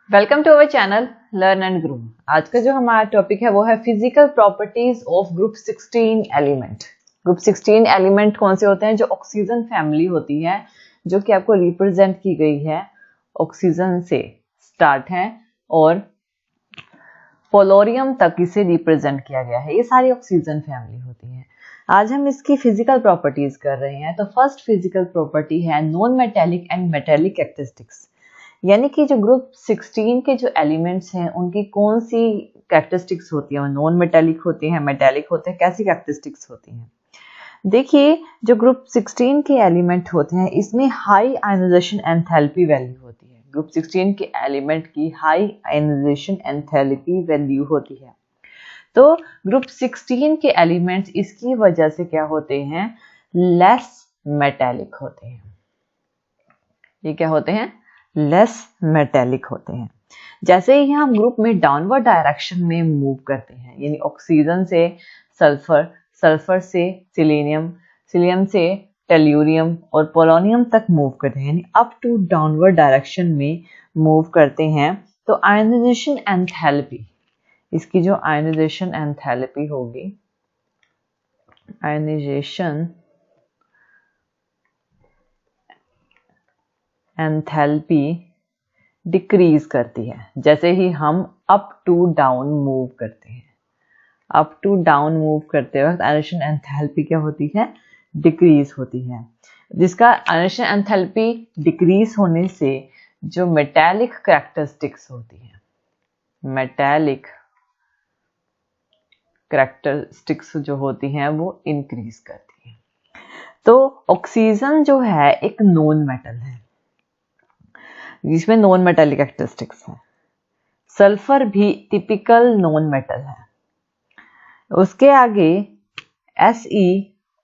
Welcome to our channel learn and grow. आज का जो हमारा टॉपिक है वो है physical properties of group 16 element. Group 16 element कौन से होते हैं? जो ऑक्सीजन फैमिली होती है, जो कि आपको रिप्रेजेंट की गई है ऑक्सीजन से स्टार्ट है और पोलोरियम तक इसे रिप्रेजेंट किया गया है। ये सारी ऑक्सीजन फैमिली होती है। आज हम इसकी फिजिकल प्रॉपर्टीज कर रहे हैं। तो फर्स्ट फिजिकल प्रॉपर्टी है non metallic and metallic characteristics, यानी कि जो ग्रुप 16 के जो एलिमेंट्स हैं उनकी कौन सी कैरेक्टरिस्टिक्स होती हैं, नॉन मेटेलिक होती हैं, मेटेलिक होते हैं, कैसी कैरेक्टरिस्टिक्स होती हैं। देखिए, जो ग्रुप 16 के एलिमेंट होते हैं इसमें हाई आयनाइजेशन एंथैल्पी वैल्यू होती है। ग्रुप 16 के एलिमेंट की हाई आयनाइजेशन एंथैल्पी वैल्यू होती है। तो ग्रुप 16 के एलिमेंट्स इसकी वजह से क्या होते हैं? लेस मेटेलिक होते हैं। ये क्या होते हैं? लेस मेटेलिक होते हैं। जैसे ही हम ग्रुप में डाउनवर्ड डायरेक्शन में मूव करते हैं, यानी ऑक्सीजन से सल्फर, सल्फर से सिलीनियम, सिलीनियम से टेल्यूरियम और पोलोनियम तक मूव करते हैं, यानी अप टू डाउनवर्ड डायरेक्शन में मूव करते हैं, तो आयनाइजेशन एंथैल्पी, इसकी जो आयनाइजेशन एंथैल्पी होगी, आयनाइजेशन एंथैल्पी डिक्रीज करती है जैसे ही हम अप टू डाउन मूव करते हैं। अप टू डाउन मूव करते वक्त आयनाइजेशन एंथैल्पी क्या होती है? डिक्रीज होती है। जिसका आयनाइजेशन एंथैल्पी डिक्रीज होने से जो मेटालिक कैरेक्टरिस्टिक्स होती है, मेटालिक कैरेक्टरिस्टिक्स जो होती हैं वो इंक्रीज करती है। तो ऑक्सीजन जो है एक नॉन मेटल है जिसमें नॉन मेटेलिक कैरेक्टरिस्टिक्स है। सल्फर भी टिपिकल नॉन मेटल है। उसके आगे Se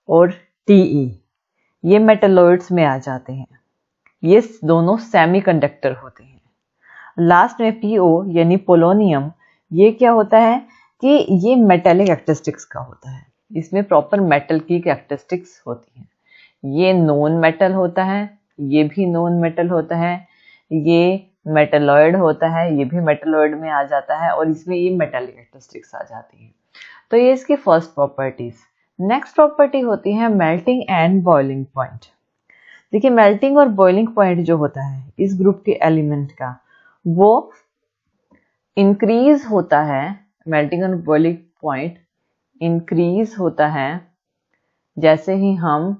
और Te ये मेटलॉइड्स में आ जाते हैं। ये दोनों सेमीकंडक्टर होते हैं। लास्ट में Po यानी पोलोनियम, ये क्या होता है कि ये मेटेलिक कैरेक्टरिस्टिक्स का होता है। इसमें प्रॉपर मेटल की कैरेक्टरिस्टिक्स होती हैं। ये नॉन मेटल होता है, ये भी नॉन मेटल होता है, ये मेटलॉइड होता है, ये भी मेटलॉइड में आ जाता है और इसमें ये मेटेलिक कैरेक्टरिस्टिक्स आ जाती है। तो ये इसकी फर्स्ट प्रॉपर्टीज। नेक्स्ट प्रॉपर्टी होती है मेल्टिंग एंड बॉइलिंग पॉइंट। देखिए, मेल्टिंग और बॉइलिंग पॉइंट जो होता है इस ग्रुप के एलिमेंट का, वो इंक्रीज होता है। मेल्टिंग और बॉइलिंग पॉइंट इंक्रीज होता है जैसे ही हम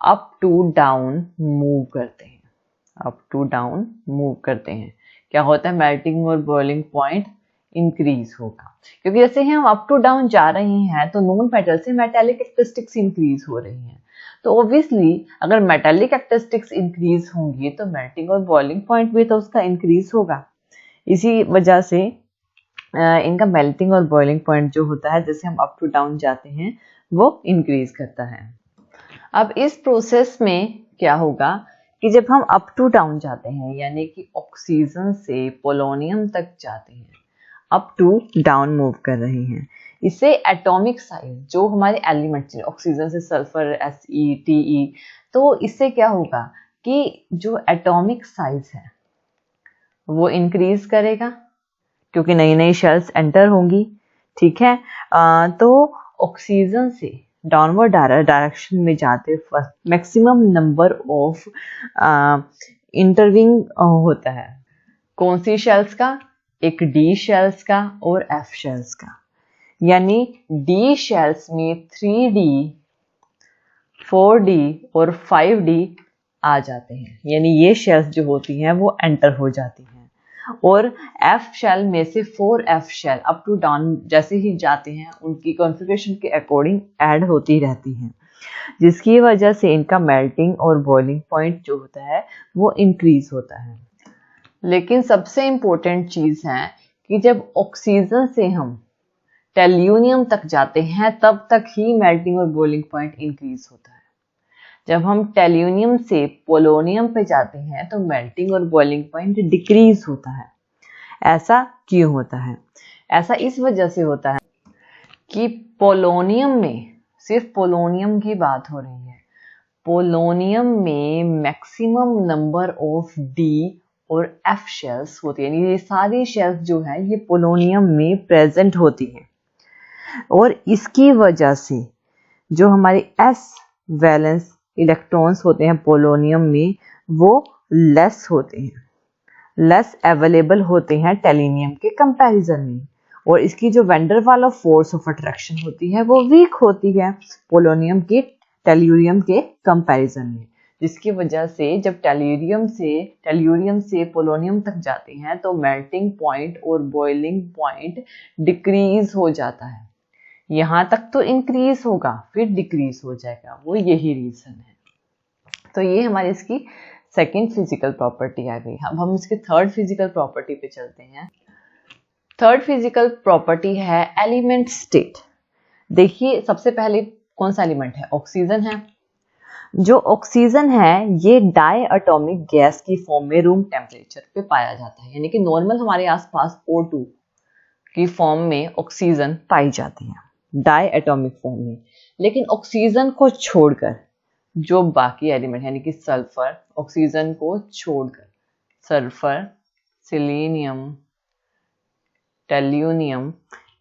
अप टू डाउन मूव करते हैं। अप टू डाउन मूव करते हैं क्या होता है? मेल्टिंग और बॉइलिंग पॉइंट इंक्रीज होगा, क्योंकि जैसे ही हम अप टू डाउन जा रहे हैं तो नॉन मेटल से मेटेलिक कैरेक्टरिस्टिक्स इंक्रीज हो रही हैं। तो ऑब्वियसली अगर मेटेलिक कैरेक्टरिस्टिक्स इंक्रीज होंगी तो मेल्टिंग और बॉइलिंग पॉइंट भी तो उसका इंक्रीज होगा। इसी वजह से इनका मेल्टिंग और बॉइलिंग पॉइंट जो होता है, जैसे हम अप टू डाउन जाते हैं, वो इंक्रीज करता है। अब इस प्रोसेस में क्या होगा कि जब हम अप टू डाउन जाते हैं, यानी कि ऑक्सीजन से पोलोनियम तक जाते हैं, अप टू डाउन मूव कर रहे हैं, इससे एटॉमिक साइज जो हमारे एलिमेंट्स, ऑक्सीजन से सल्फर, Se, Te, तो इससे क्या होगा कि जो एटॉमिक साइज है वो इंक्रीज करेगा, क्योंकि नई नई शेल्स एंटर होंगी। ठीक है, तो ऑक्सीजन से डाउनवर्ड डायरेक्शन में जाते वक्त मैक्सिमम नंबर ऑफ इंटरविंग होता है। कौन सी शेल्स का? एक डी शेल्स का और एफ शेल्स का। यानी डी शेल्स में 3D, 4D और 5D आ जाते हैं, यानी ये शेल्स जो होती हैं वो एंटर हो जाती हैं। और एफ शेल में से 4F shell up to down जैसे ही जाते हैं उनकी कॉन्फ़िगरेशन के अकॉर्डिंग ऐड होती रहती हैं, जिसकी वजह से इनका मेल्टिंग और बॉइलिंग पॉइंट जो होता है वो इंक्रीज होता है। लेकिन सबसे इम्पोर्टेंट चीज है कि जब ऑक्सीजन से हम टेल्यूनियम तक जाते हैं तब तक ही मेल्टिंग और बॉइलिंग पॉइंट इंक्रीज होता है। जब हम टेल्यूनियम से पोलोनियम पे जाते हैं तो मेल्टिंग और बॉइलिंग पॉइंट डिक्रीज होता है। ऐसा क्यों होता है? ऐसा इस वजह से होता है कि पोलोनियम में, सिर्फ पोलोनियम की बात हो रही है, पोलोनियम में मैक्सिमम नंबर ऑफ डी और F शेल्स होती है, यानी ये सारी शेल्स जो है ये पोलोनियम में प्रेजेंट होती है। और इसकी वजह से जो हमारे S वैलेंस इलेक्ट्रॉन्स होते हैं पोलोनियम में वो लेस होते हैं, लेस अवेलेबल होते हैं टेलिनियम के कंपैरिजन में। और इसकी जो वैन वाल फोर्स ऑफ अट्रैक्शन होती है वो वीक होती है पोलोनियम की टेल्यूरियम के कंपैरिजन में, जिसकी वजह से जब टेल्यूरियम से पोलोनियम तक जाते हैं तो मेल्टिंग पॉइंट और बॉइलिंग पॉइंट डिक्रीज हो जाता है। यहां तक तो इंक्रीज होगा फिर डिक्रीज हो जाएगा, वो यही रीजन है। तो ये हमारी इसकी सेकंड फिजिकल प्रॉपर्टी आ गई। अब हम इसके थर्ड फिजिकल प्रॉपर्टी पे चलते हैं। थर्ड फिजिकल प्रॉपर्टी है एलिमेंट स्टेट। देखिए सबसे पहले कौन सा एलिमेंट है, ऑक्सीजन है। जो ऑक्सीजन है ये डाई एटॉमिक गैस की फॉर्म में रूम टेम्परेचर पे पाया जाता है, यानी कि नॉर्मल हमारे आसपास O2 की फॉर्म में ऑक्सीजन पाई जाती है डाई एटॉमिक फॉर्म में। लेकिन ऑक्सीजन को छोड़कर जो बाकी एलिमेंट यानी कि सल्फर, ऑक्सीजन को छोड़कर सल्फर, सेलेनियम, टेल्यूनियम,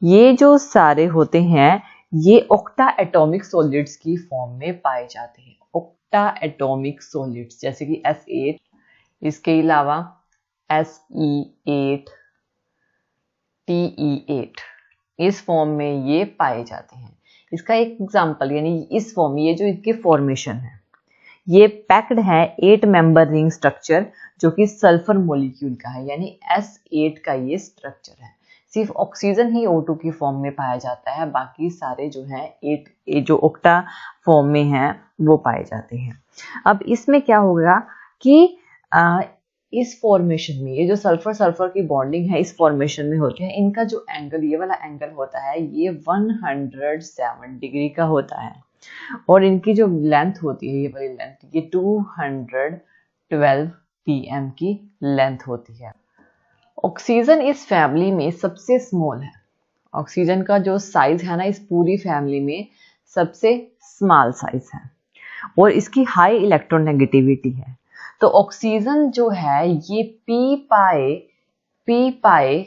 ये जो सारे होते हैं ये ऑक्टा एटॉमिक सॉलिड्स की फॉर्म में पाए जाते हैं। ऑक्टा एटॉमिक सॉलिड्स जैसे कि S8, इसके अलावा Se8, Te8, इस फॉर्म में ये पाए जाते हैं। इसका एक एग्जांपल यानी इस फॉर्म, ये जो इसके फॉर्मेशन है ये पैक्ड है 8 मेंबर रिंग स्ट्रक्चर जो कि सल्फर मॉलिक्यूल का है, यानी S8 का ये स्ट्रक्चर है। सिर्फ ऑक्सीजन ही O2 की फॉर्म में पाया जाता है, बाकी सारे जो है 8 जो ऑक्टा फॉर्म में हैं वो पाए जाते हैं। अब इसमें क्या होगा कि इस फॉर्मेशन में ये जो सल्फर सल्फर की बॉन्डिंग है इस फॉर्मेशन में होती है, इनका जो एंगल ये वाला एंगल होता है ये 107 डिग्री का होता है। और इनकी जो लेंथ होती है ये वाली लेंथ ये 212 pm की लेंथ होती है। ऑक्सीजन इस फैमिली में सबसे स्मॉल है। ऑक्सीजन का जो साइज है ना इस पूरी फैमिली में सबसे स्मॉल साइज है और इसकी हाई इलेक्ट्रोनेगेटिविटी है। तो ऑक्सीजन जो है ये पी पाई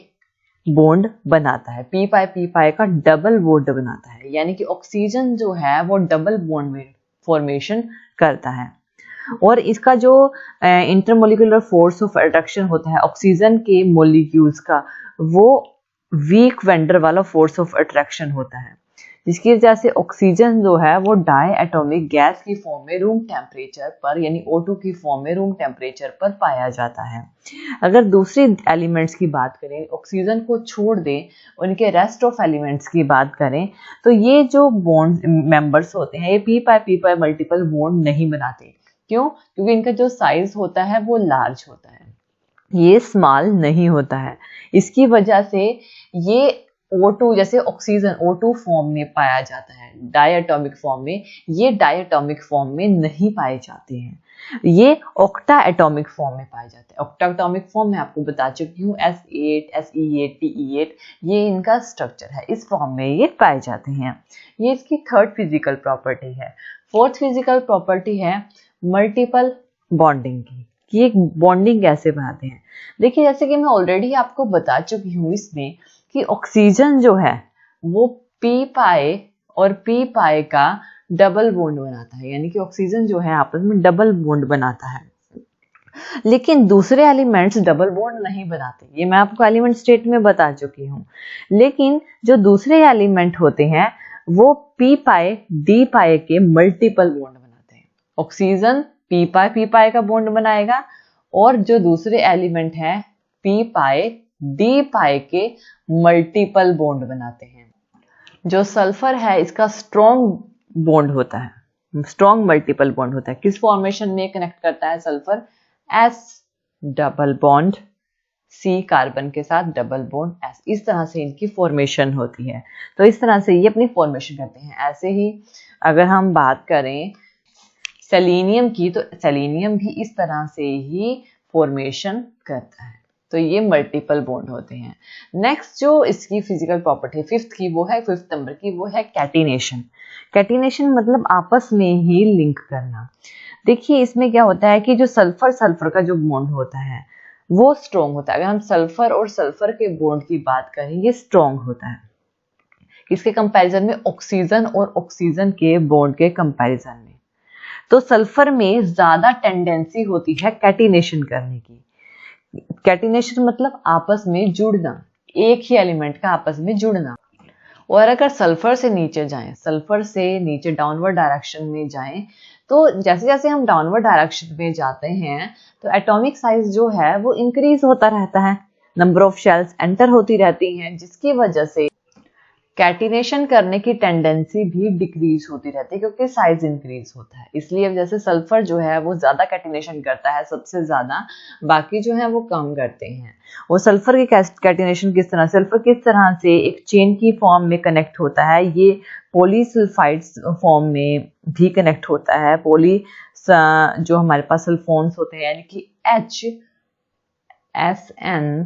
बॉन्ड बनाता है, पी पाई का डबल बॉन्ड बनाता है, यानी कि ऑक्सीजन जो है वो डबल बॉन्ड में फॉर्मेशन करता है। और इसका जो इंटरमोलिकुलर फोर्स ऑफ अट्रैक्शन होता है ऑक्सीजन के मॉलिक्यूल्स का वो वीक वेंडर वाला फोर्स ऑफ अट्रैक्शन होता है, जिसकी वजह से ऑक्सीजन जो है वो डाई एटॉमिक गैस की फॉर्म में रूम टेम्परेचर पर यानी O2 की फॉर्म में रूम टेम्परेचर पर पाया जाता है। अगर दूसरे एलिमेंट्स की बात करें, ऑक्सीजन को छोड़ दें, उनके रेस्ट ऑफ एलिमेंट्स की बात करें तो ये जो बॉन्ड मेंबर्स होते हैं ये पी पाई मल्टीपल बॉन्ड नहीं बनाते। क्यों? क्योंकि इनका जो साइज होता है वो लार्ज होता है, ये स्मॉल नहीं होता है। इसकी वजह से ये O2 जैसे ऑक्सीजन O2 फॉर्म में पाया जाता है डायटोमिक फॉर्म में, ये डायटोमिक फॉर्म में नहीं पाए जाते हैं, ये ऑक्टा एटॉमिक फॉर्म में पाए जाते हैं। ऑक्टा एटॉमिक फॉर्म में आपको बता चुकी हूँ S8, Se8, Te8 ये इनका स्ट्रक्चर है, इस फॉर्म में ये पाए जाते हैं। ये इसकी थर्ड फिजिकल प्रॉपर्टी है। फोर्थ फिजिकल प्रॉपर्टी है मल्टीपल बॉन्डिंग की, कि एक बॉन्डिंग कैसे बनाते हैं। देखिए जैसे कि मैं ऑलरेडी आपको बता चुकी हूँ इसमें कि ऑक्सीजन जो है वो पी पाई और पी पाई का डबल बॉन्ड बनाता है, यानी कि ऑक्सीजन जो है आपस में डबल बॉन्ड बनाता है। लेकिन दूसरे एलिमेंट्स डबल बॉन्ड नहीं बनाते, ये मैं आपको एलिमेंट स्टेट में बता चुकी हूँ। लेकिन जो दूसरे एलिमेंट होते हैं वो पी पाई डी पाई के मल्टीपल बॉन्ड बनाते हैं। ऑक्सीजन पी पाई का बॉन्ड बनाएगा और जो दूसरे एलिमेंट है पी पाई डी पाई के मल्टीपल बॉन्ड बनाते हैं। जो सल्फर है इसका स्ट्रॉन्ग बॉन्ड होता है, स्ट्रॉन्ग मल्टीपल बॉन्ड होता है। किस फॉर्मेशन में कनेक्ट करता है sulphur? S double bond C carbon के साथ डबल बॉन्ड S, इस तरह से इनकी फॉर्मेशन होती है। तो इस तरह से ये अपनी फॉर्मेशन करते हैं। ऐसे ही अगर हम बात करें सेलेनियम की तो सेलेनियम भी इस तरह से ही फॉर्मेशन करता है। तो ये मल्टीपल बॉन्ड होते हैं। नेक्स्ट जो इसकी फिजिकल प्रॉपर्टी फिफ्थ नंबर की वो है कैटिनेशन। कैटिनेशन मतलब आपस में ही लिंक करना। देखिए इसमें क्या होता है कि जो सल्फर का जो बॉन्ड होता है वो स्ट्रॉन्ग होता है। अगर हम सल्फर और सल्फर के बॉन्ड की बात करें, ये स्ट्रॉन्ग होता है इसके कंपैरिजन में ऑक्सीजन और ऑक्सीजन के बॉन्ड के कंपैरिजन में। तो सल्फर में ज्यादा टेंडेंसी होती है कैटिनेशन करने की। कैटिनेशन मतलब आपस में जुड़ना, एक ही एलिमेंट का आपस में जुड़ना। और अगर सल्फर से नीचे जाएं, सल्फर से नीचे डाउनवर्ड डायरेक्शन में जाएं, तो जैसे जैसे हम डाउनवर्ड डायरेक्शन में जाते हैं तो एटॉमिक साइज जो है वो इंक्रीज होता रहता है, नंबर ऑफ शेल्स एंटर होती रहती हैं, जिसकी वजह से कैटिनेशन करने की टेंडेंसी भी डिक्रीज होती रहती है क्योंकि साइज इंक्रीज होता है। इसलिए अब जैसे सल्फर जो है वो ज्यादा कैटिनेशन करता है सबसे ज्यादा, बाकी जो है वो कम करते हैं। और सल्फर की कैटिनेशन किस तरह, सल्फर किस तरह से एक चेन की फॉर्म में कनेक्ट होता है, ये पॉलीसल्फाइड्स फॉर्म में भी कनेक्ट होता है। जो हमारे पास सल्फोन्स होते हैं यानी कि HSN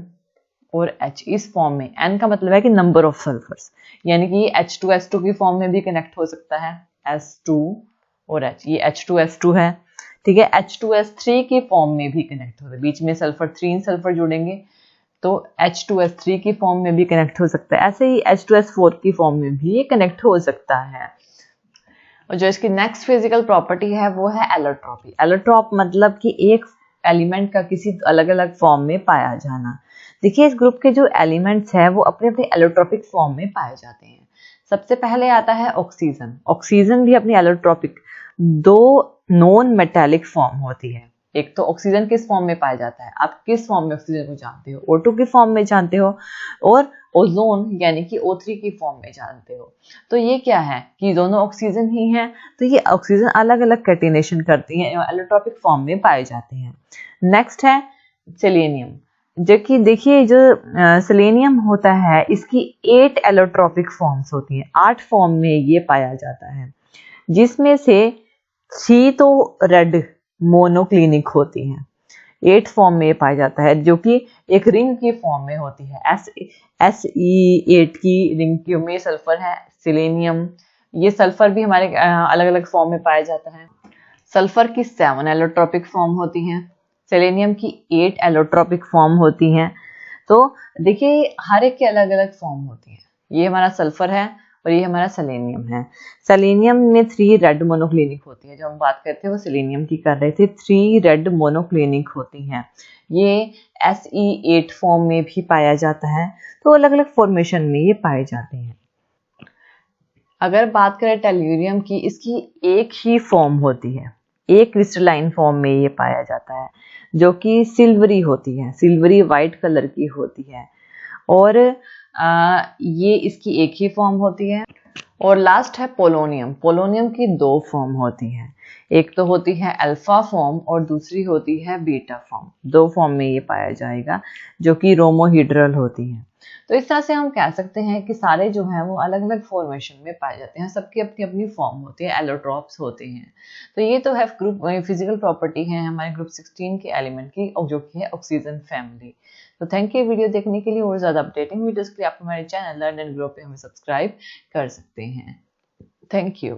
और H इस फॉर्म में, N का मतलब है कि नंबर ऑफ सल्फर्स, यानी कि H2S2 की फॉर्म में भी कनेक्ट हो सकता है, S2 और H, ये H2S2 है, ठीक है। H2S3 की फॉर्म में भी कनेक्ट होता है, बीच में सल्फर 3 सल्फर जुड़ेंगे तो H2S3 की फॉर्म में भी कनेक्ट हो सकता है। ऐसे ही H2S4 की फॉर्म में भी ये कनेक्ट हो सकता है। और जो इसकी नेक्स्ट फिजिकल प्रॉपर्टी है वो है एलोट्रॉपी। एलोट्रॉप मतलब कि एक एलिमेंट का किसी अलग अलग फॉर्म में पाया जाना। देखिए इस ग्रुप के जो एलिमेंट्स हैं वो अपने अपने एलोट्रॉपिक फॉर्म में पाए जाते हैं। सबसे पहले आता है ऑक्सीजन। ऑक्सीजन भी अपनी एलोट्रॉपिक दो नॉन मेटालिक फॉर्म होती है। एक तो ऑक्सीजन किस फॉर्म में पाया जाता है, आप किस फॉर्म में ऑक्सीजन को जानते हो, O2 की फॉर्म में जानते हो, और ओजोन यानी कि O3 की फॉर्म में जानते हो। तो ये क्या है कि दोनों ऑक्सीजन ही हैं, तो ये ऑक्सीजन अलग अलग कैटिनेशन करती हैं, एलोट्रॉपिक फॉर्म में पाए जाते हैं। नेक्स्ट है सेलेनियम, जो कि देखिए जो सेलेनियम होता है इसकी 8 एलोट्रॉपिक फॉर्म्स होती हैं, 8 फॉर्म में ये पाया जाता है, जिसमें से 3 तो रेड मोनोक्लिनिक होती हैं, 8 फॉर्म में पाया जाता है, जो कि एक रिंग की फॉर्म में होती है। Se8 की रिंग में सल्फर है, सेलेनियम, ये सल्फर भी हमारे अलग अलग फॉर्म में पाया जाता है। सल्फर की 7 एलोट्रॉपिक फॉर्म होती हैं, सेलेनियम की 8 एलोट्रॉपिक फॉर्म होती हैं। तो देखिए हर एक की अलग अलग फॉर्म होती है। ये हमारा सल्फर है और ये हमारा सेलेनियम है। सेलेनियम में 3 रेड मोनोक्लिनिक होती है, जो हम बात करते हैं वो सेलेनियम की कर रहे थे, 3 रेड मोनोक्लिनिक होती हैं। ये Se8 फॉर्म में भी पाया जाता है, तो अलग अलग फॉर्मेशन में ये पाए जाते हैं। अगर बात करें टेल्यूरियम की, इसकी एक ही फॉर्म होती है, एक क्रिस्टलाइन फॉर्म में ये पाया जाता है, जो कि सिल्वरी होती है, सिल्वरी वाइट कलर की होती है, और ये इसकी एक ही फॉर्म होती है। और लास्ट है पोलोनियम। पोलोनियम की 2 फॉर्म होती हैं, एक तो होती है अल्फा फॉर्म और दूसरी होती है बीटा फॉर्म। 2 फॉर्म में ये पाया जाएगा, जो कि रोमोहिड्रल होती है। तो इस तरह से हम कह सकते हैं कि सारे जो हैं वो अलग अलग फॉर्मेशन में पाए जाते हैं, सबकी अपनी अपनी फॉर्म होती है, एलोट्रॉप्स होते हैं। तो ये तो है ग्रुप फिजिकल प्रॉपर्टी है हमारे ग्रुप 16 के एलिमेंट की, जो कि है ऑक्सीजन फैमिली। तो थैंक यू वीडियो देखने के लिए। और ज़्यादा अपडेटिंग वीडियोस के लिए आप हमारे चैनल लर्न एंड ग्रो पे हमें सब्सक्राइब कर सकते हैं। Thank you.